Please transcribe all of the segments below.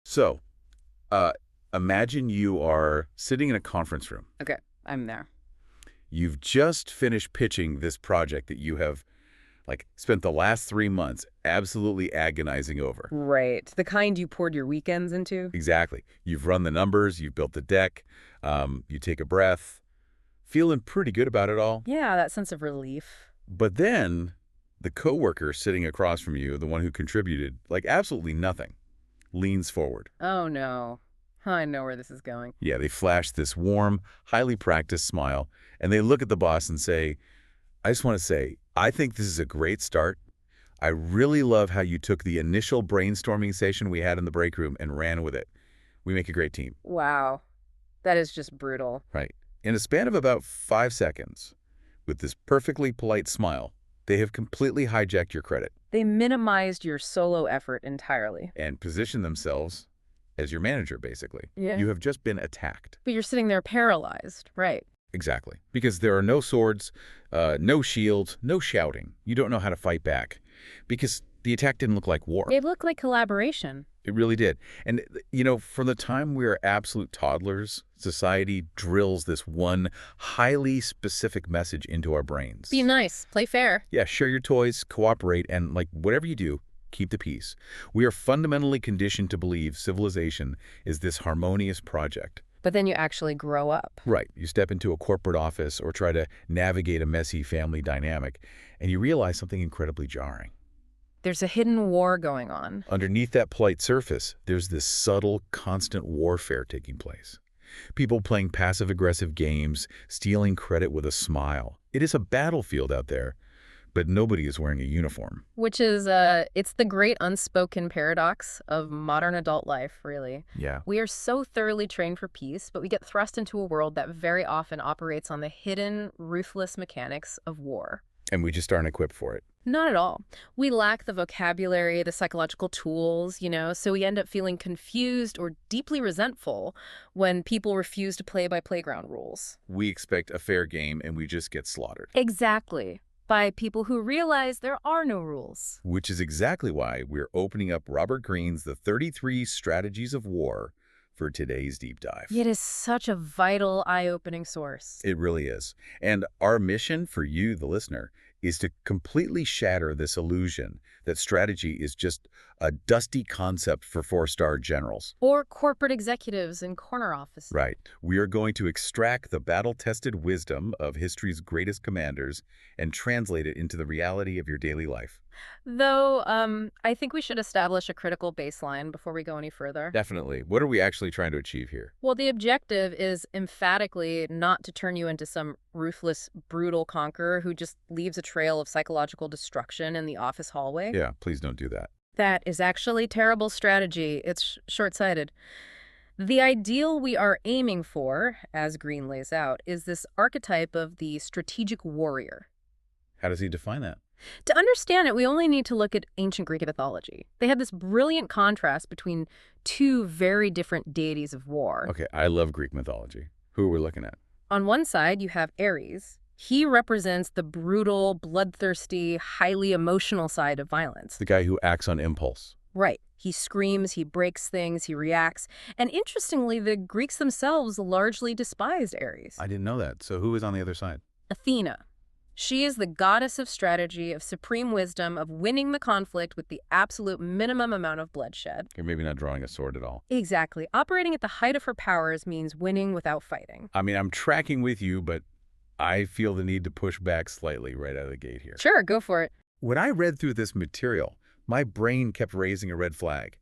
So, uh, imagine you are sitting in a conference room. Okay, I'm there. You've just finished pitching this project that you have, spent the last 3 months absolutely agonizing over. Right. The kind you poured your weekends into? Exactly. You've run the numbers, you've built the deck, you take a breath, feeling pretty good about it all. Yeah, that sense of relief. But then the coworker sitting across from you, the one who contributed, absolutely nothing, leans forward. Oh no. I know where this is going. Yeah, they flash this warm, highly practiced smile, and they look at the boss and say, I just want to say, I think this is a great start. I really love how you took the initial brainstorming session we had in the break room and ran with it. We make a great team. Wow. That is just brutal. Right. In a span of about 5 seconds, with this perfectly polite smile, they have completely hijacked your credit They minimized your solo effort entirely. and positioned themselves as your manager, basically. Yeah. You have just been attacked. But you're sitting there paralyzed. Right. Exactly. Because there are no swords, no shields, no shouting. You don't know how to fight back. Because the attack didn't look like war. It looked like collaboration. It really did. And, from the time we are absolute toddlers, society drills this one highly specific message into our brains. Be nice. Play fair. Yeah, share your toys, cooperate, and, whatever you do, keep the peace. We are fundamentally conditioned to believe civilization is this harmonious project. But then you actually grow up. Right. You step into a corporate office or try to navigate a messy family dynamic, and you realize something incredibly jarring. There's a hidden war going on. Underneath that polite surface, there's this subtle, constant warfare taking place. People playing passive-aggressive games, stealing credit with a smile. It is a battlefield out there, but nobody is wearing a uniform. Which is, it's the great unspoken paradox of modern adult life, really. Yeah. We are so thoroughly trained for peace, but we get thrust into a world that very often operates on the hidden, ruthless mechanics of war. And we just aren't equipped for it. Not at all. We lack the vocabulary, the psychological tools, so we end up feeling confused or deeply resentful when people refuse to play by playground rules. We expect a fair game, and we just get slaughtered. Exactly. By people who realize there are no rules. Which is exactly why we're opening up Robert Greene's The 33 Strategies of War for today's deep dive. It is such a vital, eye-opening source. It really is. And our mission for you, the listener, is to completely shatter this illusion that strategy is just a dusty concept for four-star generals. Or corporate executives in corner offices. Right. We are going to extract the battle-tested wisdom of history's greatest commanders and translate it into the reality of your daily life. Though, I think we should establish a critical baseline before we go any further. Definitely. What are we actually trying to achieve here? Well, the objective is emphatically not to turn you into some ruthless, brutal conqueror who just leaves a trail of psychological destruction in the office hallway. Yeah, please don't do that. That is actually terrible strategy. It's short-sighted. The ideal we are aiming for, as Greene lays out, is this archetype of the strategic warrior. How does he define that? To understand it, we only need to look at ancient Greek mythology. They had this brilliant contrast between two very different deities of war. Okay, I love Greek mythology. Who are we looking at? On one side, you have Ares. He represents the brutal, bloodthirsty, highly emotional side of violence. The guy who acts on impulse. Right. He screams, he breaks things, he reacts. And interestingly, the Greeks themselves largely despised Ares. I didn't know that. So who is on the other side? Athena. She is the goddess of strategy, of supreme wisdom, of winning the conflict with the absolute minimum amount of bloodshed. You're maybe not drawing a sword at all. Exactly. Operating at the height of her powers means winning without fighting. I mean, I'm tracking with you, but I feel the need to push back slightly right out of the gate here. Sure, go for it. When I read through this material, my brain kept raising a red flag.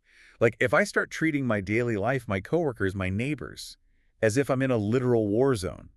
If I start treating my daily life, my coworkers, my neighbors, as if I'm in a literal war zone.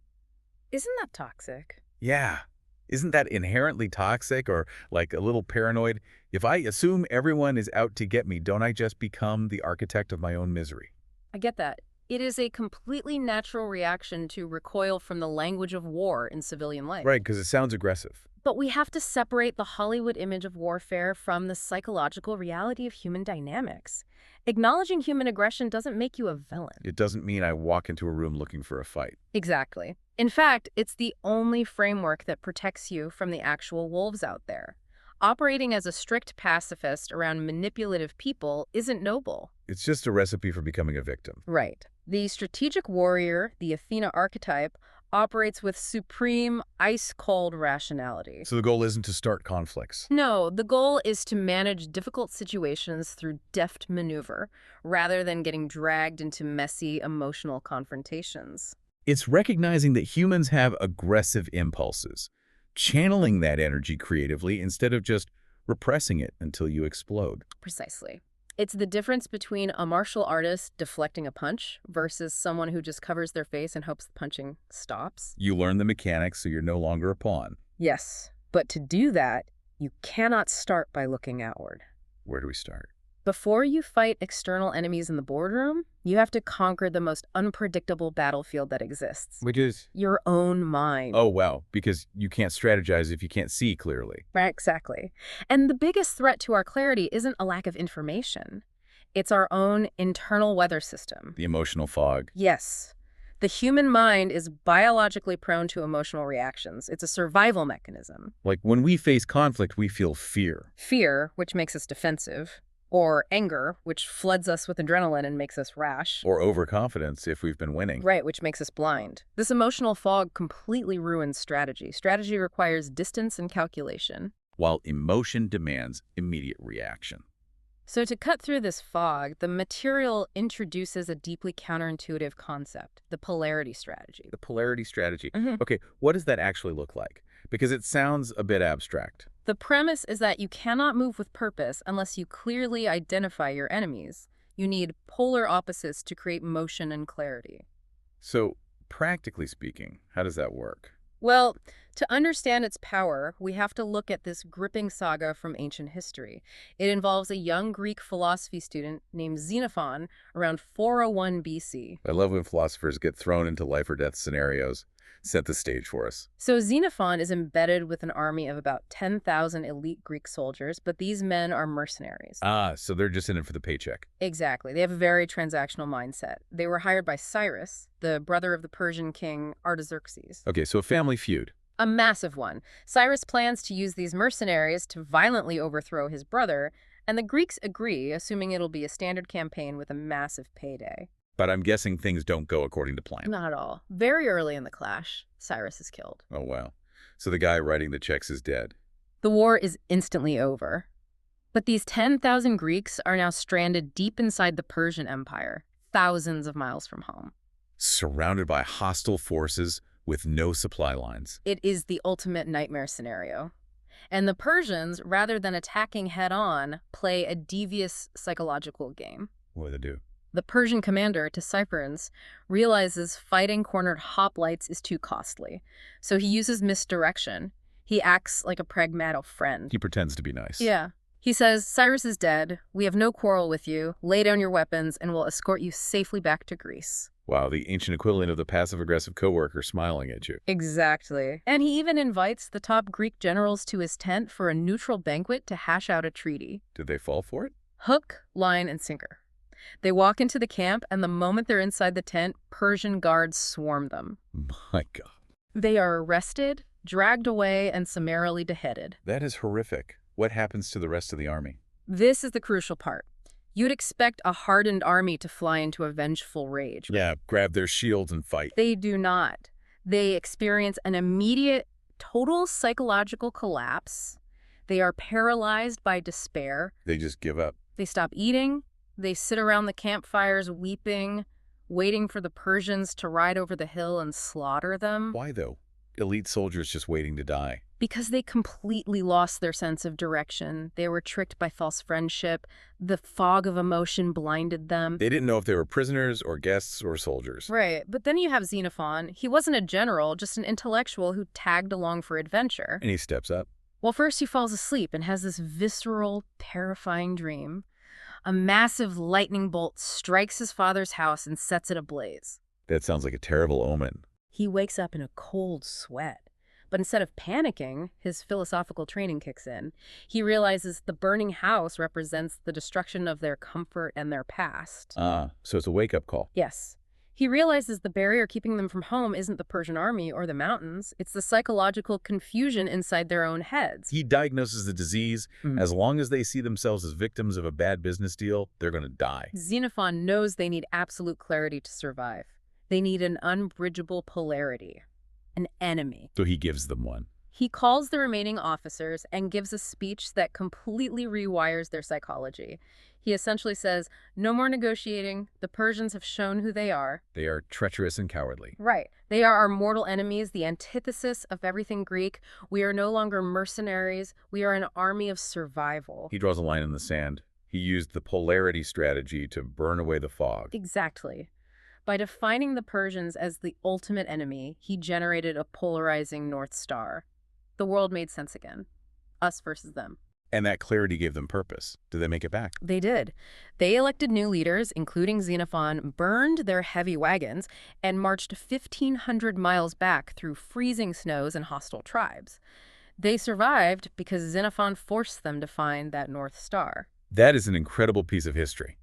Isn't that toxic? Yeah. Isn't that inherently toxic or a little paranoid? If I assume everyone is out to get me, don't I just become the architect of my own misery? I get that. It is a completely natural reaction to recoil from the language of war in civilian life. Right, because it sounds aggressive. But we have to separate the Hollywood image of warfare from the psychological reality of human dynamics. Acknowledging human aggression doesn't make you a villain. It doesn't mean I walk into a room looking for a fight. Exactly. In fact, it's the only framework that protects you from the actual wolves out there. Operating as a strict pacifist around manipulative people isn't noble. It's just a recipe for becoming a victim. Right. The strategic warrior, the Athena archetype, operates with supreme, ice-cold rationality. So the goal isn't to start conflicts. No, the goal is to manage difficult situations through deft maneuver, rather than getting dragged into messy, emotional confrontations. It's recognizing that humans have aggressive impulses, channeling that energy creatively instead of just repressing it until you explode. Precisely. It's the difference between a martial artist deflecting a punch versus someone who just covers their face and hopes the punching stops. You learn the mechanics so you're no longer a pawn. Yes, but to do that, you cannot start by looking outward. Where do we start? Before you fight external enemies in the boardroom, you have to conquer the most unpredictable battlefield that exists. Which is? Your own mind. Oh, wow, because you can't strategize if you can't see clearly. Right, exactly. And the biggest threat to our clarity isn't a lack of information. It's our own internal weather system. The emotional fog. Yes. The human mind is biologically prone to emotional reactions. It's a survival mechanism. Like when we face conflict, we feel fear. Fear, which makes us defensive, or anger, which floods us with adrenaline and makes us rash. Or overconfidence if we've been winning. Right, which makes us blind. This emotional fog completely ruins strategy. Strategy requires distance and calculation. While emotion demands immediate reaction. So to cut through this fog, the material introduces a deeply counterintuitive concept, the polarity strategy. The polarity strategy. Mhm. Okay, what does that actually look like? Because it sounds a bit abstract. The premise is that you cannot move with purpose unless you clearly identify your enemies. You need polar opposites to create motion and clarity. So, practically speaking, how does that work? Well, to understand its power, we have to look at this gripping saga from ancient history. It involves a young Greek philosophy student named Xenophon around 401 BC. I love when philosophers get thrown into life or death scenarios. Set the stage for us. So Xenophon is embedded with an army of about 10,000 elite Greek soldiers, but these men are mercenaries. Ah, so they're just in it for the paycheck. Exactly. They have a very transactional mindset. They were hired by Cyrus, the brother of the Persian king Artaxerxes. Okay, so a family feud. A massive one. Cyrus plans to use these mercenaries to violently overthrow his brother, and the Greeks agree, assuming it'll be a standard campaign with a massive payday. But I'm guessing things don't go according to plan. Not at all. Very early in the clash, Cyrus is killed. Oh, wow. So the guy writing the checks is dead. The war is instantly over. But these 10,000 Greeks are now stranded deep inside the Persian Empire, thousands of miles from home. Surrounded by hostile forces with no supply lines. It is the ultimate nightmare scenario. And the Persians, rather than attacking head-on, play a devious psychological game. What do they do? The Persian commander, Tissaphernes, realizes fighting cornered hoplites is too costly, so he uses misdirection. He acts like a pragmatic friend. He pretends to be nice. Yeah. He says, Cyrus is dead, we have no quarrel with you, lay down your weapons, and we'll escort you safely back to Greece. Wow, the ancient equivalent of the passive-aggressive coworker smiling at you. Exactly. And he even invites the top Greek generals to his tent for a neutral banquet to hash out a treaty. Did they fall for it? Hook, line, and sinker. They walk into the camp, and the moment they're inside the tent, Persian guards swarm them. My God. They are arrested, dragged away, and summarily beheaded. That is horrific. What happens to the rest of the army? This is the crucial part. You'd expect a hardened army to fly into a vengeful rage. Yeah, grab their shields and fight. They do not. They experience an immediate, total psychological collapse. They are paralyzed by despair. They just give up. They stop eating. They sit around the campfires weeping, waiting for the Persians to ride over the hill and slaughter them. Why, though? Elite soldiers just waiting to die. Because they completely lost their sense of direction. They were tricked by false friendship. The fog of emotion blinded them. They didn't know if they were prisoners or guests or soldiers. Right, but then you have Xenophon. He wasn't a general, just an intellectual who tagged along for adventure. And he steps up. Well, first he falls asleep and has this visceral, terrifying dream. A massive lightning bolt strikes his father's house and sets it ablaze. That sounds like a terrible omen. He wakes up in a cold sweat. But instead of panicking, his philosophical training kicks in. He realizes the burning house represents the destruction of their comfort and their past. Ah, so it's a wake-up call. Yes. He realizes the barrier keeping them from home isn't the Persian army or the mountains, it's the psychological confusion inside their own heads. He diagnoses the disease. As long as they see themselves as victims of a bad business deal, they're going to die. Xenophon knows they need absolute clarity to survive. They need an unbridgeable polarity, an enemy. So he gives them one. He calls the remaining officers and gives a speech that completely rewires their psychology. He essentially says, no more negotiating. The Persians have shown who they are. They are treacherous and cowardly. Right. They are our mortal enemies, the antithesis of everything Greek. We are no longer mercenaries. We are an army of survival. He draws a line in the sand. He used the polarity strategy to burn away the fog. Exactly. By defining the Persians as the ultimate enemy, he generated a polarizing North Star. The world made sense again. Us versus them. And that clarity gave them purpose. Did they make it back? They did. They elected new leaders, including Xenophon, burned their heavy wagons, and marched 1,500 miles back through freezing snows and hostile tribes. They survived because Xenophon forced them to find that North Star. That is an incredible piece of history.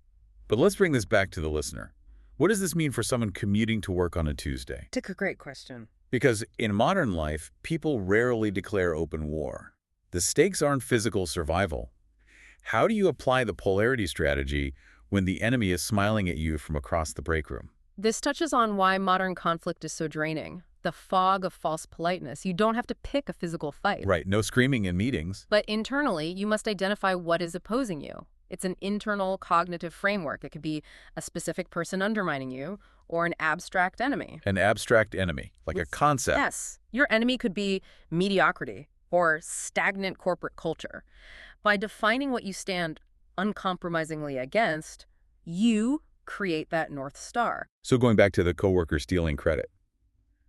But let's bring this back to the listener. What does this mean for someone commuting to work on a Tuesday? That's a great question. Because in modern life, people rarely declare open war. The stakes aren't physical survival. How do you apply the polarity strategy when the enemy is smiling at you from across the break room? This touches on why modern conflict is so draining. The fog of false politeness. You don't have to pick a physical fight. Right, no screaming in meetings. But internally, you must identify what is opposing you. It's an internal cognitive framework. It could be a specific person undermining you or an abstract enemy. An abstract enemy, like a concept. Yes. Your enemy could be mediocrity or stagnant corporate culture. By defining what you stand uncompromisingly against, you create that North Star. So going back to the coworker stealing credit.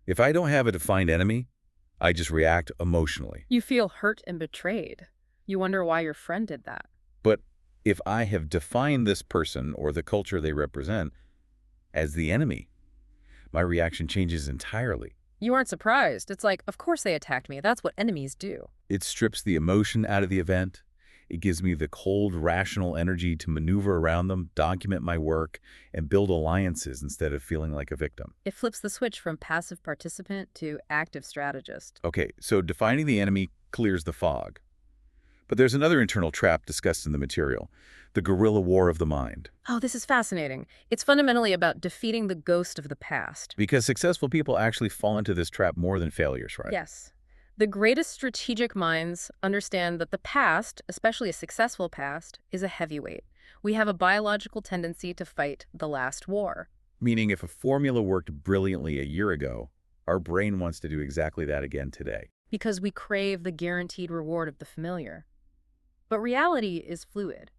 If I don't have a defined enemy, I just react emotionally. You feel hurt and betrayed. You wonder why your friend did that. But if I have defined this person or the culture they represent as the enemy, my reaction changes entirely. You aren't surprised. It's like, of course they attacked me. That's what enemies do. It strips the emotion out of the event. It gives me the cold, rational energy to maneuver around them, document my work, and build alliances instead of feeling like a victim. It flips the switch from passive participant to active strategist. Okay, so defining the enemy clears the fog. But there's another internal trap discussed in the material, the guerrilla war of the mind. Oh, this is fascinating. It's fundamentally about defeating the ghost of the past. Because successful people actually fall into this trap more than failures, right? Yes. The greatest strategic minds understand that the past, especially a successful past, is a heavyweight. We have a biological tendency to fight the last war. Meaning if a formula worked brilliantly a year ago, our brain wants to do exactly that again today. Because we crave the guaranteed reward of the familiar. But reality is fluid.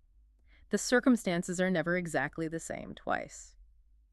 The circumstances are never exactly the same twice.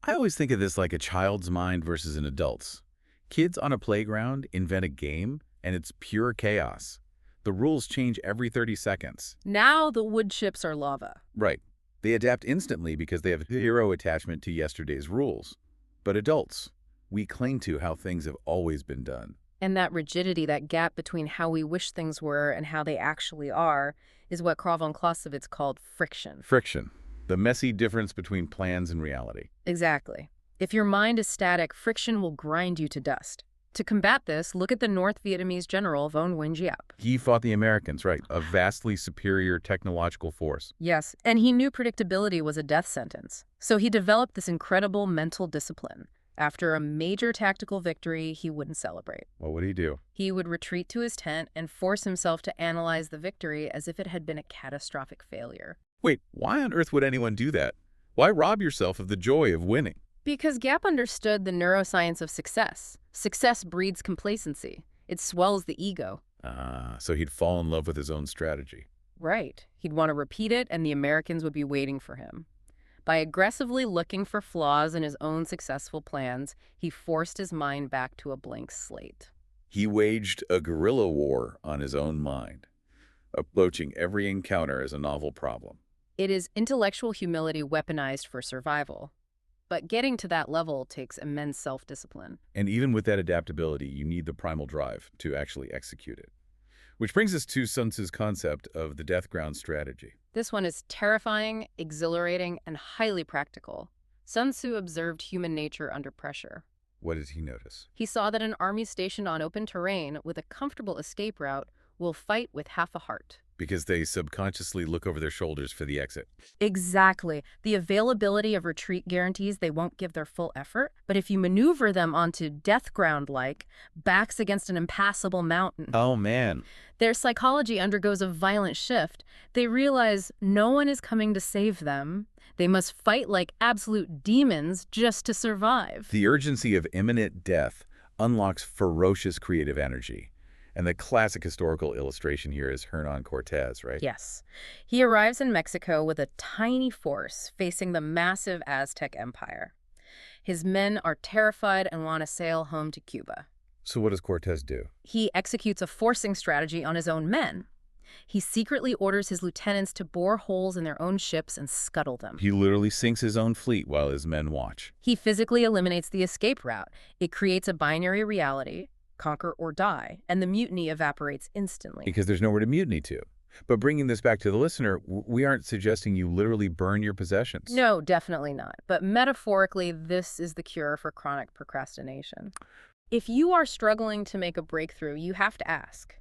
I always think of this like a child's mind versus an adult's. Kids on a playground invent a game, and it's pure chaos. The rules change every 30 seconds. Now the wood chips are lava. Right. They adapt instantly because they have zero attachment to yesterday's rules. But adults, we cling to how things have always been done. And that rigidity, that gap between how we wish things were and how they actually are, is what Krav von Clausewitz called friction. Friction. The messy difference between plans and reality. Exactly. If your mind is static, friction will grind you to dust. To combat this, look at the North Vietnamese general Von Nguyen. He fought the Americans, right? A vastly superior technological force. Yes, and he knew predictability was a death sentence. So he developed this incredible mental discipline. After a major tactical victory, he wouldn't celebrate. What would he do? He would retreat to his tent and force himself to analyze the victory as if it had been a catastrophic failure. Wait, why on earth would anyone do that? Why rob yourself of the joy of winning? Because Gap understood the neuroscience of success. Success breeds complacency. It swells the ego. So he'd fall in love with his own strategy. Right. He'd want to repeat it, and the Americans would be waiting for him. By aggressively looking for flaws in his own successful plans, he forced his mind back to a blank slate. He waged a guerrilla war on his own mind, approaching every encounter as a novel problem. It is intellectual humility weaponized for survival. But getting to that level takes immense self-discipline. And even with that adaptability, you need the primal drive to actually execute it. Which brings us to Sun Tzu's concept of the death ground strategy. This one is terrifying, exhilarating, and highly practical. Sun Tzu observed human nature under pressure. What did he notice? He saw that an army stationed on open terrain with a comfortable escape route will fight with half a heart. Because they subconsciously look over their shoulders for the exit. Exactly. The availability of retreat guarantees they won't give their full effort, but if you maneuver them onto death ground like backs against an impassable mountain, Oh, man. their psychology undergoes a violent shift. They realize no one is coming to save them. They must fight like absolute demons just to survive. The urgency of imminent death unlocks ferocious creative energy. And the classic historical illustration here is Hernan Cortez, right? Yes. He arrives in Mexico with a tiny force facing the massive Aztec Empire. His men are terrified and want to sail home to Cuba. So what does Cortez do? He executes a forcing strategy on his own men. He secretly orders his lieutenants to bore holes in their own ships and scuttle them. He literally sinks his own fleet while his men watch. He physically eliminates the escape route. It creates a binary reality, conquer or die, and the mutiny evaporates instantly. Because there's nowhere to mutiny to. But bringing this back to the listener, we aren't suggesting you literally burn your possessions. No, definitely not. But metaphorically, this is the cure for chronic procrastination. If you are struggling to make a breakthrough, you have to ask,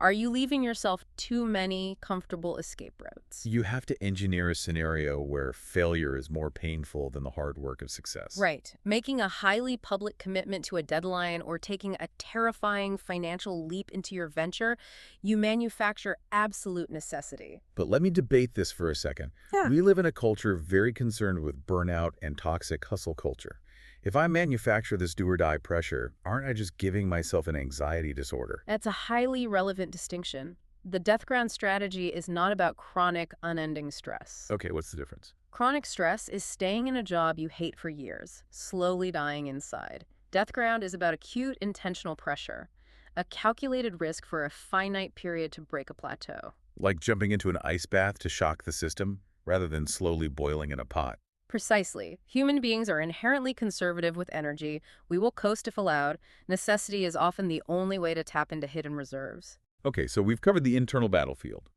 are you leaving yourself too many comfortable escape routes? You have to engineer a scenario where failure is more painful than the hard work of success. Right. Making a highly public commitment to a deadline or taking a terrifying financial leap into your venture, you manufacture absolute necessity. But let me debate this for a second. Yeah. We live in a culture very concerned with burnout and toxic hustle culture. If I manufacture this do-or-die pressure, aren't I just giving myself an anxiety disorder? That's a highly relevant distinction. The death ground strategy is not about chronic, unending stress. Okay, what's the difference? Chronic stress is staying in a job you hate for years, slowly dying inside. Death ground is about acute, intentional pressure, a calculated risk for a finite period to break a plateau. Like jumping into an ice bath to shock the system, rather than slowly boiling in a pot. Precisely. Human beings are inherently conservative with energy. We will coast if allowed. Necessity is often the only way to tap into hidden reserves. Okay, so we've covered the internal battlefield.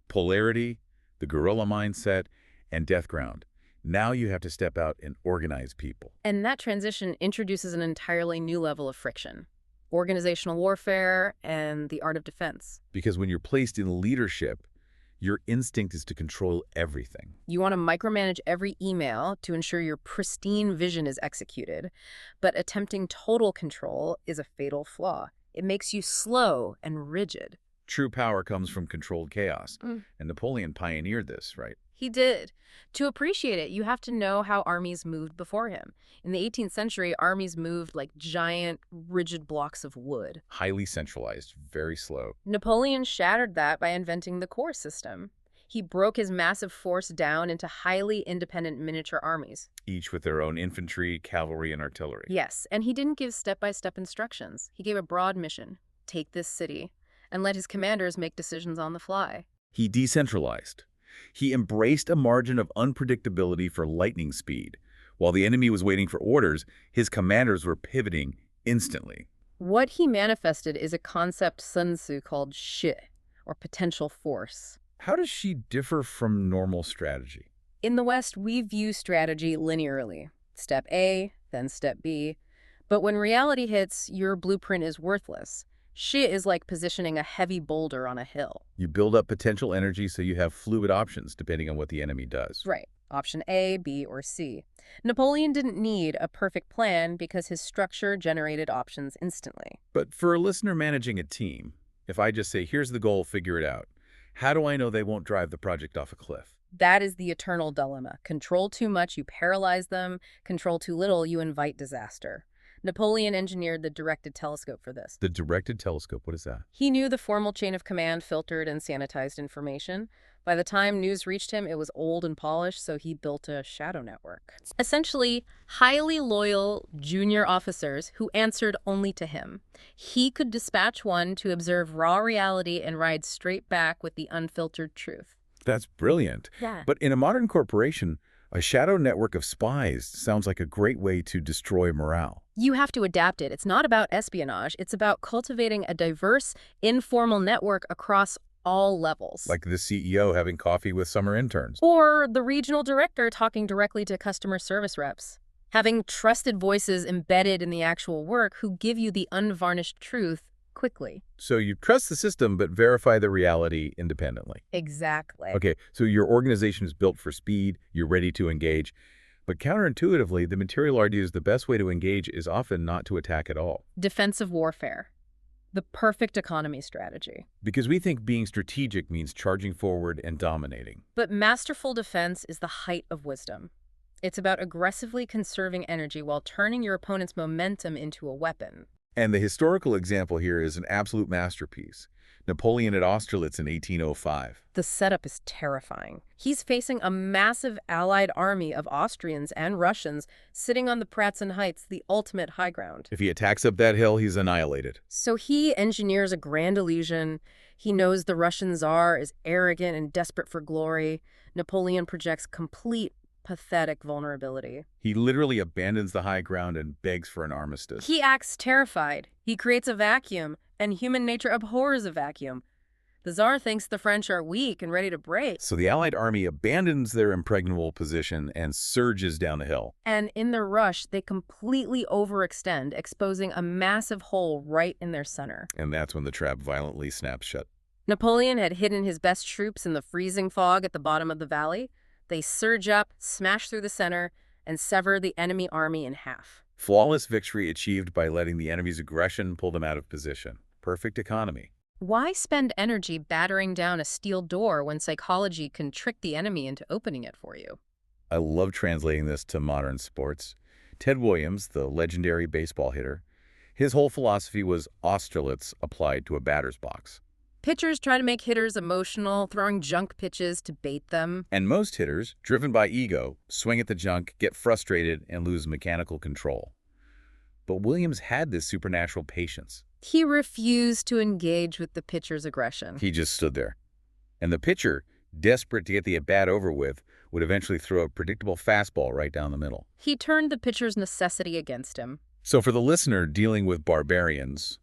Polarity, the guerrilla mindset, and death ground. Now you have to step out and organize people. And that transition introduces an entirely new level of friction. Organizational warfare and the art of defense. Because when you're placed in leadership, your instinct is to control everything. You want to micromanage every email to ensure your pristine vision is executed, but attempting total control is a fatal flaw. It makes you slow and rigid. True power comes from controlled chaos. Mm. And Napoleon pioneered this, right? He did. To appreciate it, you have to know how armies moved before him. In the 18th century, armies moved like giant, rigid blocks of wood. Highly centralized, very slow. Napoleon shattered that by inventing the corps system. He broke his massive force down into highly independent miniature armies. Each with their own infantry, cavalry, and artillery. Yes, and he didn't give step-by-step instructions. He gave a broad mission: take this city, and let his commanders make decisions on the fly. He decentralized. He embraced a margin of unpredictability for lightning speed. While the enemy was waiting for orders, his commanders were pivoting instantly. What he manifested is a concept Sun Tzu called shi, or potential force. How does she differ from normal strategy? In the West, we view strategy linearly. Step A, then step B. But when reality hits, your blueprint is worthless. Shi is like positioning a heavy boulder on a hill. You build up potential energy so you have fluid options depending on what the enemy does. Right. Option A, B, or C. Napoleon didn't need a perfect plan because his structure generated options instantly. But for a listener managing a team, if I just say, here's the goal, figure it out, how do I know they won't drive the project off a cliff? That is the eternal dilemma. Control too much, you paralyze them. Control too little, you invite disaster. Napoleon engineered the directed telescope for this. The directed telescope, what is that? He knew the formal chain of command filtered and sanitized information. By the time news reached him, it was old and polished, so he built a shadow network. Essentially, highly loyal junior officers who answered only to him. He could dispatch one to observe raw reality and ride straight back with the unfiltered truth. That's brilliant. Yeah. But in a modern corporation, a shadow network of spies sounds like a great way to destroy morale. You have to adapt it. It's not about espionage. It's about cultivating a diverse, informal network across all levels. Like the CEO having coffee with summer interns. Or the regional director talking directly to customer service reps. Having trusted voices embedded in the actual work who give you the unvarnished truth quickly. So you trust the system, but verify the reality independently. Exactly. Okay, so your organization is built for speed, you're ready to engage. But counterintuitively, the material argues the best way to engage is often not to attack at all. Defensive warfare. The perfect economy strategy. Because we think being strategic means charging forward and dominating. But masterful defense is the height of wisdom. It's about aggressively conserving energy while turning your opponent's momentum into a weapon. And the historical example here is an absolute masterpiece. Napoleon at Austerlitz in 1805. The setup is terrifying. He's facing a massive allied army of Austrians and Russians sitting on the Pratzen Heights, the ultimate high ground. If he attacks up that hill, he's annihilated. So he engineers a grand illusion. He knows the Russian Tsar is arrogant and desperate for glory. Napoleon projects complete, pathetic vulnerability. He literally abandons the high ground and begs for an armistice. He acts terrified. He creates a vacuum, and human nature abhors a vacuum. The Tsar thinks the French are weak and ready to break. So the Allied army abandons their impregnable position and surges down the hill. And in their rush, they completely overextend, exposing a massive hole right in their center. And that's when the trap violently snaps shut. Napoleon had hidden his best troops in the freezing fog at the bottom of the valley. They surge up, smash through the center, and sever the enemy army in half. Flawless victory achieved by letting the enemy's aggression pull them out of position. Perfect economy. Why spend energy battering down a steel door when psychology can trick the enemy into opening it for you? I love translating this to modern sports. Ted Williams, the legendary baseball hitter, his whole philosophy was Austerlitz applied to a batter's box. Pitchers try to make hitters emotional, throwing junk pitches to bait them. And most hitters, driven by ego, swing at the junk, get frustrated, and lose mechanical control. But Williams had this supernatural patience. He refused to engage with the pitcher's aggression. He just stood there. And the pitcher, desperate to get the at-bat over with, would eventually throw a predictable fastball right down the middle. He turned the pitcher's necessity against him. So for the listener dealing with barbarians,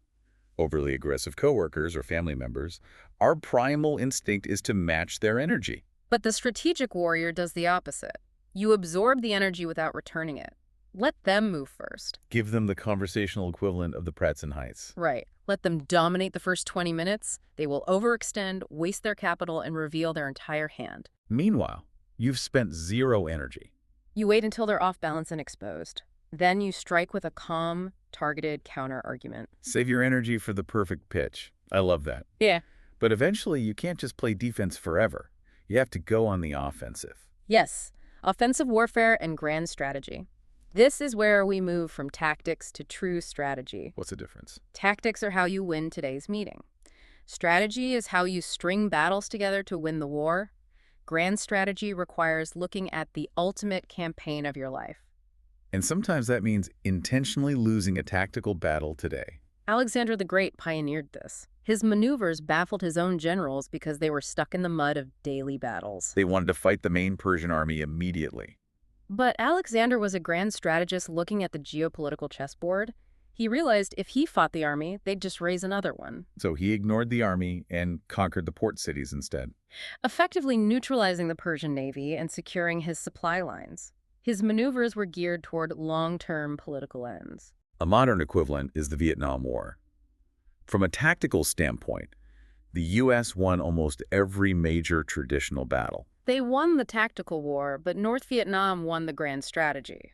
overly aggressive coworkers or family members, our primal instinct is to match their energy. But the strategic warrior does the opposite. You absorb the energy without returning it. Let them move first. Give them the conversational equivalent of the Pratzen Heights. Right. Let them dominate the first 20 minutes. They will overextend, waste their capital, and reveal their entire hand. Meanwhile, you've spent zero energy. You wait until they're off balance and exposed. Then you strike with a calm, targeted counter-argument. Save your energy for the perfect pitch. I love that. Yeah. But eventually, you can't just play defense forever. You have to go on the offensive. Yes. Offensive warfare and grand strategy. This is where we move from tactics to true strategy. What's the difference? Tactics are how you win today's meeting. Strategy is how you string battles together to win the war. Grand strategy requires looking at the ultimate campaign of your life. And sometimes that means intentionally losing a tactical battle today. Alexander the Great pioneered this. His maneuvers baffled his own generals because they were stuck in the mud of daily battles. They wanted to fight the main Persian army immediately. But Alexander was a grand strategist looking at the geopolitical chessboard. He realized if he fought the army, they'd just raise another one. So he ignored the army and conquered the port cities instead. Effectively neutralizing the Persian navy and securing his supply lines. His maneuvers were geared toward long-term political ends. A modern equivalent is the Vietnam War. From a tactical standpoint, the U.S. won almost every major traditional battle. They won the tactical war, but North Vietnam won the grand strategy.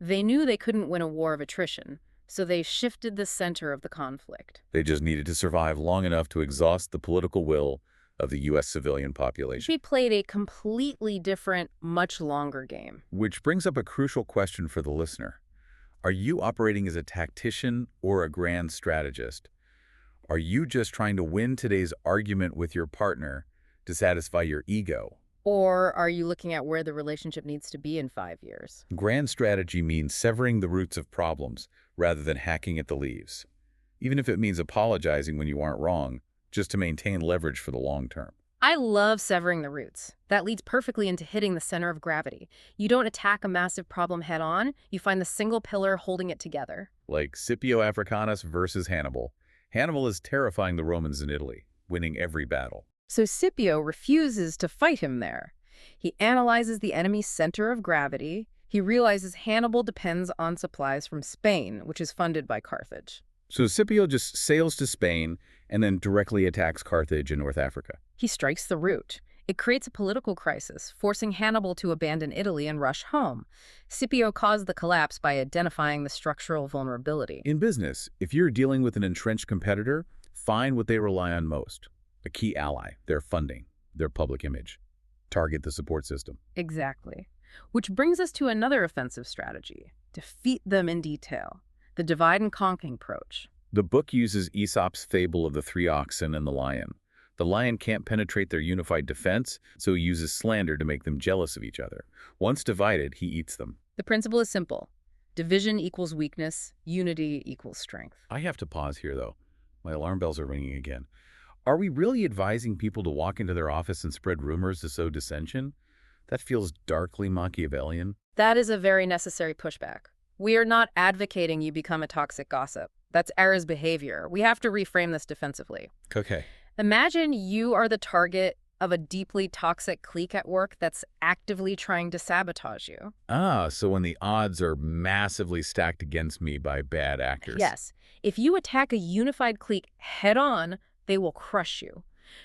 They knew they couldn't win a war of attrition, so they shifted the center of the conflict. They just needed to survive long enough to exhaust the political will of the U.S. civilian population. She played a completely different, much longer game. Which brings up a crucial question for the listener. Are you operating as a tactician or a grand strategist? Are you just trying to win today's argument with your partner to satisfy your ego? Or are you looking at where the relationship needs to be in 5 years? Grand strategy means severing the roots of problems rather than hacking at the leaves, even if it means apologizing when you aren't wrong, just to maintain leverage for the long term. I love severing the roots. That leads perfectly into hitting the center of gravity. You don't attack a massive problem head-on. You find the single pillar holding it together. Like Scipio Africanus versus Hannibal. Hannibal is terrifying the Romans in Italy, winning every battle. So Scipio refuses to fight him there. He analyzes the enemy's center of gravity. He realizes Hannibal depends on supplies from Spain, which is funded by Carthage. So Scipio just sails to Spain and then directly attacks Carthage in North Africa. He strikes the root. It creates a political crisis, forcing Hannibal to abandon Italy and rush home. Scipio caused the collapse by identifying the structural vulnerability. In business, if you're dealing with an entrenched competitor, find what they rely on most. A key ally, their funding, their public image. Target the support system. Exactly. Which brings us to another offensive strategy. Defeat them in detail. The divide and conquer approach. The book uses Aesop's fable of the three oxen and the lion. The lion can't penetrate their unified defense, so he uses slander to make them jealous of each other. Once divided, he eats them. The principle is simple. Division equals weakness, unity equals strength. I have to pause here, though. My alarm bells are ringing again. Are we really advising people to walk into their office and spread rumors to sow dissension? That feels darkly Machiavellian. That is a very necessary pushback. We are not advocating you become a toxic gossip. That's Era's behavior. We have to reframe this defensively. Okay. Imagine you are the target of a deeply toxic clique at work that's actively trying to sabotage you. So when the odds are massively stacked against me by bad actors. Yes. If you attack a unified clique head-on, they will crush you.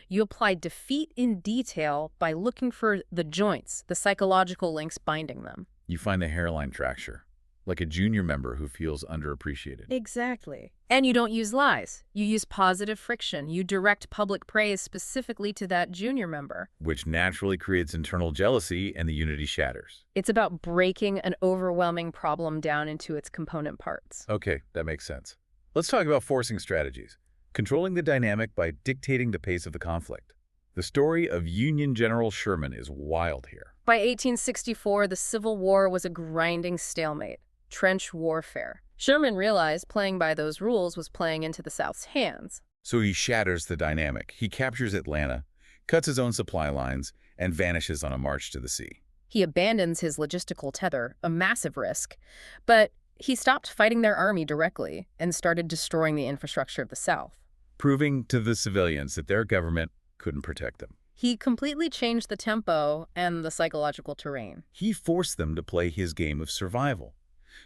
You apply defeat in detail by looking for the joints, the psychological links binding them. You find the hairline fracture, like a junior member who feels underappreciated. Exactly. And you don't use lies. You use positive friction. You direct public praise specifically to that junior member. Which naturally creates internal jealousy and the unity shatters. It's about breaking an overwhelming problem down into its component parts. Okay, that makes sense. Let's talk about forcing strategies. Controlling the dynamic by dictating the pace of the conflict. The story of Union General Sherman is wild here. By 1864, the Civil War was a grinding stalemate. Trench warfare. Sherman realized playing by those rules was playing into the South's hands. So he shatters the dynamic. He captures Atlanta, cuts his own supply lines, and vanishes on a march to the sea. He abandons his logistical tether, a massive risk. But he stopped fighting their army directly and started destroying the infrastructure of the South. Proving to the civilians that their government couldn't protect them. He completely changed the tempo and the psychological terrain. He forced them to play his game of survival.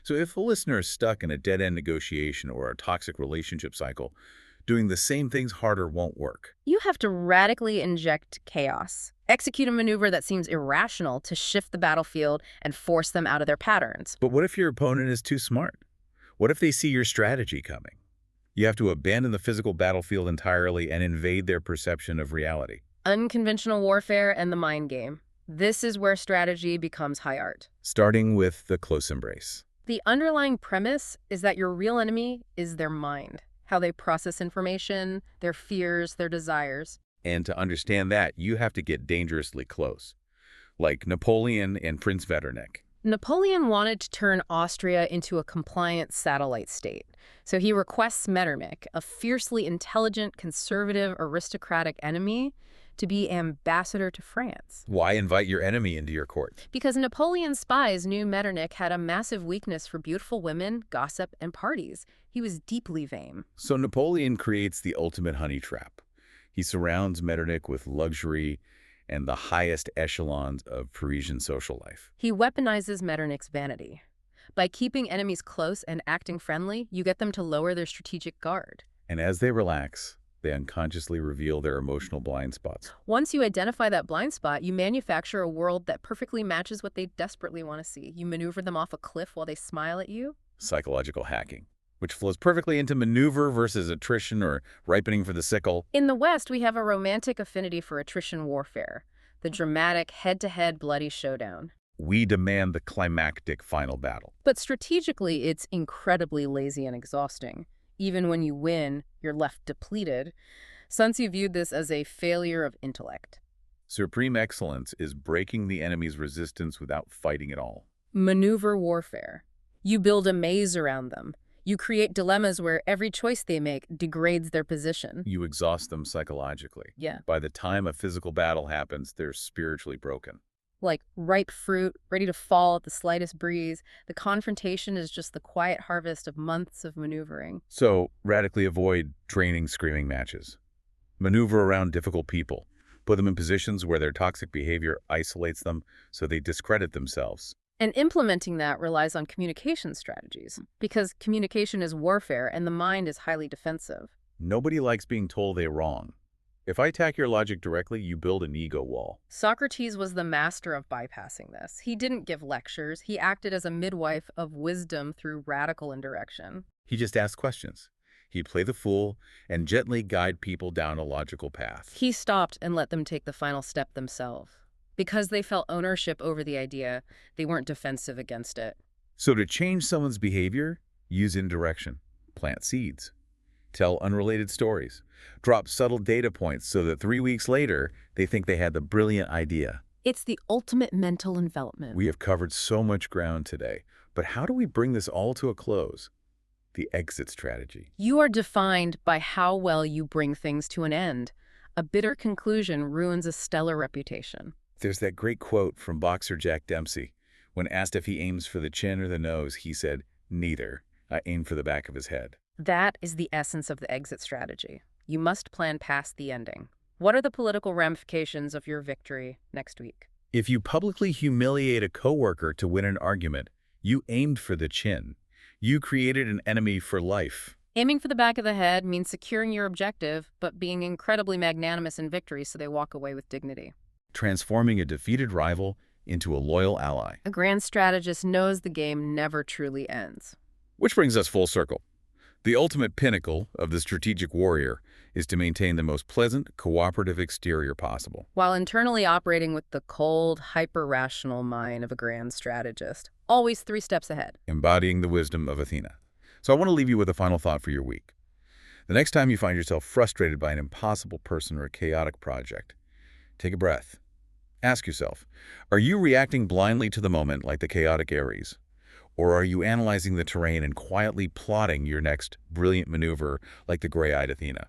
So if a listener is stuck in a dead-end negotiation or a toxic relationship cycle, doing the same things harder won't work. You have to radically inject chaos. Execute a maneuver that seems irrational to shift the battlefield and force them out of their patterns. But what if your opponent is too smart? What if they see your strategy coming? You have to abandon the physical battlefield entirely and invade their perception of reality. Unconventional warfare and the mind game. This is where strategy becomes high art. Starting with the close embrace. The underlying premise is that your real enemy is their mind, how they process information, their fears, their desires. And to understand that, you have to get dangerously close, like Napoleon and Prince Metternich. Napoleon wanted to turn Austria into a compliant satellite state. So he requests Metternich, a fiercely intelligent, conservative, aristocratic enemy, to be ambassador to France. Why invite your enemy into your court? Because Napoleon's spies knew Metternich had a massive weakness for beautiful women, gossip, and parties. He was deeply vain. So Napoleon creates the ultimate honey trap. He surrounds Metternich with luxury and the highest echelons of Parisian social life. He weaponizes Metternich's vanity. By keeping enemies close and acting friendly, you get them to lower their strategic guard. And as they relax, they unconsciously reveal their emotional blind spots. Once you identify that blind spot, you manufacture a world that perfectly matches what they desperately want to see. You maneuver them off a cliff while they smile at you. Psychological hacking, which flows perfectly into maneuver versus attrition or ripening for the sickle. In the West, we have a romantic affinity for attrition warfare, the dramatic head-to-head bloody showdown. We demand the climactic final battle. But strategically, it's incredibly lazy and exhausting. Even when you win, you're left depleted. Sun Tzu viewed this as a failure of intellect. Supreme excellence is breaking the enemy's resistance without fighting at all. Maneuver warfare. You build a maze around them. You create dilemmas where every choice they make degrades their position. You exhaust them psychologically. Yeah. By the time a physical battle happens, they're spiritually broken. Like ripe fruit, ready to fall at the slightest breeze. The confrontation is just the quiet harvest of months of maneuvering. So, radically avoid draining, screaming matches. Maneuver around difficult people. put them in positions where their toxic behavior isolates them so they discredit themselves. And implementing that relies on communication strategies, because communication is warfare and the mind is highly defensive. Nobody likes being told they're wrong. If I attack your logic directly, you build an ego wall. Socrates was the master of bypassing this. He didn't give lectures. He acted as a midwife of wisdom through radical indirection. He just asked questions. He'd play the fool and gently guide people down a logical path. He stopped and let them take the final step themselves. Because they felt ownership over the idea, they weren't defensive against it. So to change someone's behavior, use indirection, plant seeds, tell unrelated stories, drop subtle data points so that 3 weeks later, they think they had the brilliant idea. It's the ultimate mental envelopment. We have covered so much ground today, but how do we bring this all to a close? The exit strategy. You are defined by how well you bring things to an end. A bitter conclusion ruins a stellar reputation. There's that great quote from boxer Jack Dempsey. When asked if he aims for the chin or the nose, he said, "Neither. I aim for the back of his head." That is the essence of the exit strategy. You must plan past the ending. What are the political ramifications of your victory next week? If you publicly humiliate a coworker to win an argument, you aimed for the chin. You created an enemy for life. Aiming for the back of the head means securing your objective, but being incredibly magnanimous in victory so they walk away with dignity. Transforming a defeated rival into a loyal ally. A grand strategist knows the game never truly ends. Which brings us full circle. The ultimate pinnacle of the strategic warrior is to maintain the most pleasant, cooperative exterior possible, While internally operating with the cold, hyper-rational mind of a grand strategist, always 3 steps ahead. embodying the wisdom of Athena. So I want to leave you with a final thought for your week. The next time you find yourself frustrated by an impossible person or a chaotic project, take a breath. Ask yourself, are you reacting blindly to the moment like the chaotic Aries? Or are you analyzing the terrain and quietly plotting your next brilliant maneuver like the gray-eyed Athena?